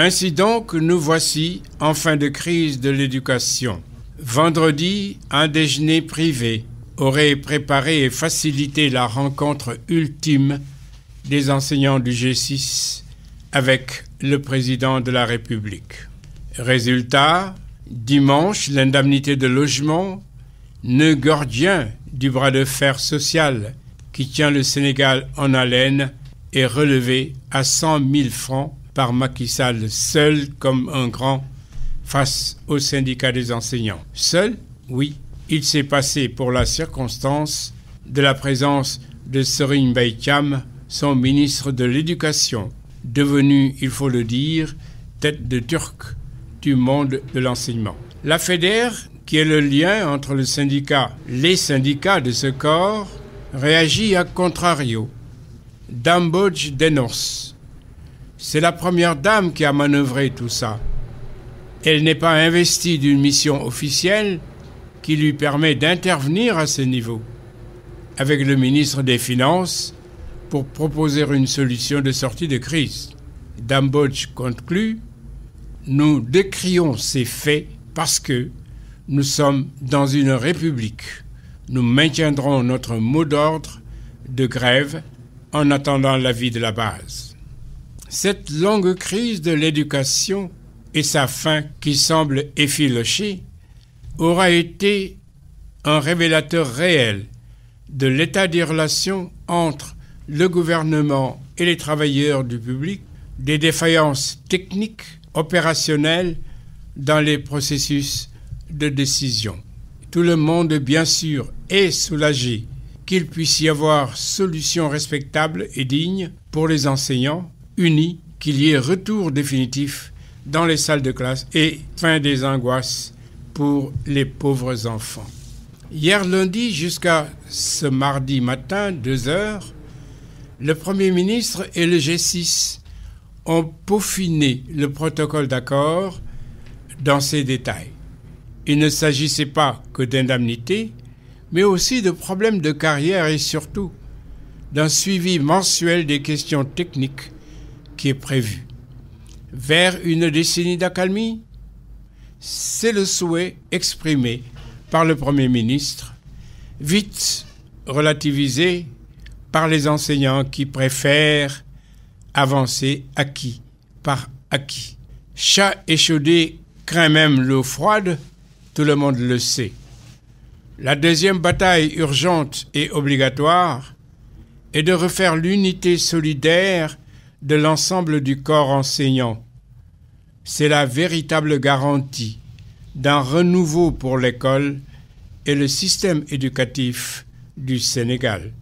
Ainsi donc, nous voici en fin de crise de l'éducation. Vendredi, un déjeuner privé aurait préparé et facilité la rencontre ultime des enseignants du G6 avec le président de la République. Résultat, dimanche, l'indemnité de logement, nœud gordien du bras de fer social qui tient le Sénégal en haleine, est relevé à 100 000 francs par Macky Sall, seul comme un grand face au syndicat des enseignants. Seul, oui, il s'est passé pour la circonstance de la présence de Serigne Mbaye Thiam, son ministre de l'Éducation, devenu, il faut le dire, tête de turc du monde de l'enseignement. La FEDER, qui est le lien entre les syndicats de ce corps, réagit à contrario. Dame Mbodj dénonce. C'est la première dame qui a manœuvré tout ça. Elle n'est pas investie d'une mission officielle qui lui permet d'intervenir à ce niveau, avec le ministre des Finances, pour proposer une solution de sortie de crise. Dame Mbodj conclut, nous décrions ces faits parce que nous sommes dans une république. Nous maintiendrons notre mot d'ordre de grève en attendant l'avis de la base. Cette longue crise de l'éducation et sa fin qui semble effilochée aura été un révélateur réel de l'état des relations entre le gouvernement et les travailleurs du public, des défaillances techniques, opérationnelles dans les processus de décision. Tout le monde, bien sûr, est soulagé qu'il puisse y avoir solution respectable et digne pour les enseignants, unis, qu'il y ait retour définitif dans les salles de classe et fin des angoisses pour les pauvres enfants. Hier lundi jusqu'à ce mardi matin, 2h, le Premier ministre et le G6 ont peaufiné le protocole d'accord dans ses détails. Il ne s'agissait pas que d'indemnités, mais aussi de problèmes de carrière et surtout d'un suivi mensuel des questions techniques qui est prévu. Vers une décennie d'accalmie, c'est le souhait exprimé par le Premier ministre, vite relativisé par les enseignants qui préfèrent avancer acquis par acquis. Chat échaudé craint même l'eau froide, tout le monde le sait. La deuxième bataille urgente et obligatoire est de refaire l'unité solidaire de l'ensemble du corps enseignant. C'est la véritable garantie d'un renouveau pour l'école et le système éducatif du Sénégal.